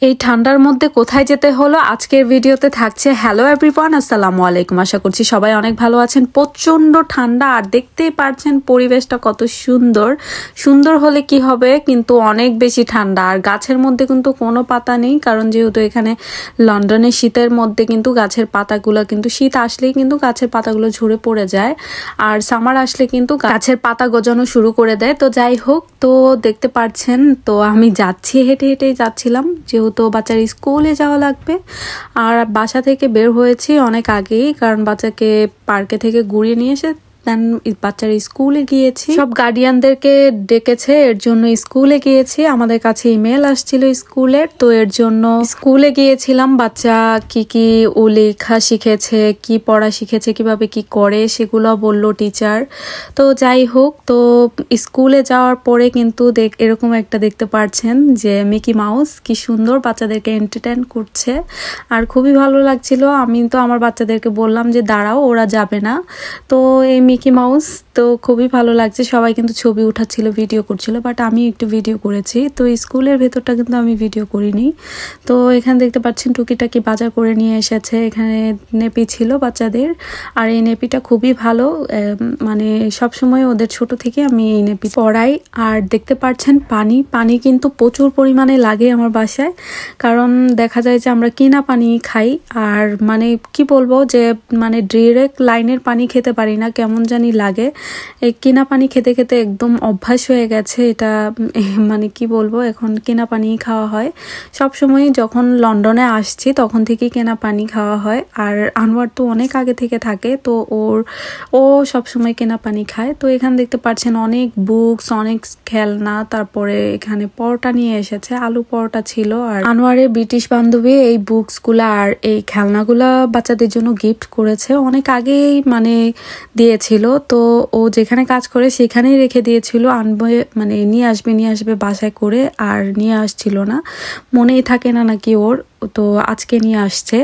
এই ঠান্ডার মধ্যে কোথায় যেতে হলো আজকের ভিডিওতে থাকছে। হ্যালো এভরিওয়ান, আসসালামু আলাইকুম। আশা করছি সবাই অনেক ভালো আছেন। প্রচন্ড ঠান্ডা আর দেখতেই পারছেন পরিবেশটা কত সুন্দর। সুন্দর হলে কি হবে, কিন্তু অনেক বেশি ঠান্ডা। আর গাছের মধ্যে কিন্তু কোনো পাতা নেই, কারণ যেহেতু এখানে লন্ডনে শীতের মধ্যে কিন্তু গাছের পাতাগুলো কিন্তু শীত আসলেই কিন্তু গাছের পাতাগুলো ঝরে পড়ে যায়, আর সামার আসলে কিন্তু গাছের পাতা গজানো শুরু করে দেয়। তো যাই হোক, তো দেখতে পাচ্ছেন তো আমি যাচ্ছি, হেঁটে হেঁটেই যাচ্ছিলাম, যেহেতু বাচ্চার স্কুলে যাওয়া লাগবে। আর বাসা থেকে বের হয়েছি অনেক আগেই, কারণ বাচ্চাকে পার্কে থেকে ঘুরিয়ে নিয়ে এসে বাচ্চার স্কুলে গিয়েছি। সব গার্ডিয়ানদেরকে ডেকেছে, এর জন্য স্কুলে গিয়েছি। আমাদের কাছে ইমেল আসছিল স্কুলের, তো এর জন্য স্কুলে গিয়েছিলাম। বাচ্চা কি কি ও লেখা শিখেছে, কি পড়া শিখেছে, কিভাবে কি করে সেগুলো বললো টিচার। তো যাই হোক, তো স্কুলে যাওয়ার পরে কিন্তু এরকম একটা দেখতে পাচ্ছেন যে মিকি মাউস কি সুন্দর বাচ্চাদেরকে এন্টারটেইন করছে, আর খুবই ভালো লাগছিল। আমি তো আমার বাচ্চাদেরকে বললাম যে দাঁড়াও, ওরা যাবে না। তো এই মিকি মাউস তো খুবই ভালো লাগছে। সবাই কিন্তু ছবি উঠাচ্ছিল, ভিডিও করছিল, বাট আমি একটু ভিডিও করেছি। তো স্কুলের ভেতরটা কিন্তু আমি ভিডিও করিনি। তো এখানে দেখতে পাচ্ছেন টুকিটাকি বাজার করে নিয়ে এসেছে। এখানে নেপি ছিল বাচ্চাদের, আর এই নেপিটা খুবই ভালো, মানে সবসময় ওদের ছোট থেকে আমি এই নেপি পড়াই। আর দেখতে পাচ্ছেন পানি কিন্তু প্রচুর পরিমাণে লাগে আমার বাসায়, কারণ দেখা যায় যে আমরা কিনা পানি খাই। আর মানে কি বলবো যে মানে ডিরেক্ট লাইনের পানি খেতে পারি না, কেমন জানি লাগে। এই কিনা পানি খেতে খেতে একদম অভ্যাস হয়ে গেছে এটা। মানে কি বলবো, এখন কিনা পানি খাওয়া হয় সব সময়। যখন লন্ডনে আসছি তখন থেকেই কেনা পানি খাওয়া হয়। আর আনোয়ার তো অনেক আগে থেকে থাকে, তো ও সব সময় কেনা পানি খায়। তো এখানে দেখতে পাচ্ছেন অনেক বুকস, অনেক খেলনা, তারপরে এখানে পরোটা নিয়ে এসেছে, আলু পরোটা ছিল। আর আনোয়ারের ব্রিটিশ বান্ধবী এই বুকস গুলা আর এই খেলনাগুলা বাচ্চাদের জন্য গিফট করেছে, অনেক আগেই মানে দিয়েছিল। তো ও যেখানে কাজ করে সেখানেই রেখে দিয়েছিল, আনবে মানে নিয়ে আসবে বাসায় করে, আর নিয়ে আসছিল না, মনেই থাকে না নাকি ওর। তো আজকে নিয়ে আসছে।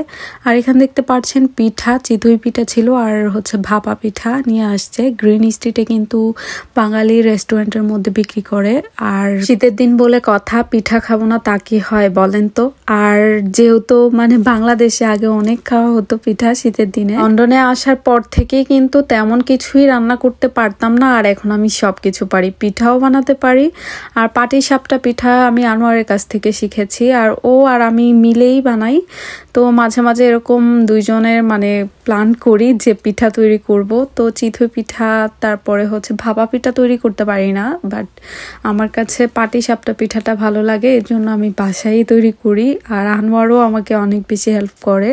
আর এখানে দেখতে পাচ্ছেন পিঠা, চিতই পিঠা ছিল, আর হচ্ছে ভাপা পিঠা নিয়ে আসছে। গ্রিন স্ট্রিটে কিন্তু বাঙালি রেস্টুরেন্টের মধ্যে বিক্রি করে। আর শীতের দিন বলে কথা, পিঠা খাবো না তা কি হয় বলেন তো। আর যেহেতু মানে বাংলাদেশে আগে অনেক খাওয়া হতো পিঠা শীতের দিনে, লন্ডনে আসার পর থেকেই কিন্তু তেমন কিছুই রান্না করতে পারতাম না, আর এখন আমি সবকিছু পারি। পিঠাও বানাতে পারি, আর পাটিসাপটা পিঠা আমি আনোয়ারের কাছ থেকে শিখেছি, আর ও আর আমি মিলে বানাই। তো মাঝে মাঝে এরকম দুইজনের মানে প্ল্যান করি যে পিঠা তৈরি করব। তো চিতই পিঠা, তারপরে হচ্ছে ভাপা পিঠা তৈরি করতে পারি না, বাট আমার কাছে পাটিসাপটা পিঠাটা ভালো লাগে, এর জন্য আমি বাসায় তৈরি করি। আর আনোয়ারও আমাকে অনেক বেশি হেল্প করে।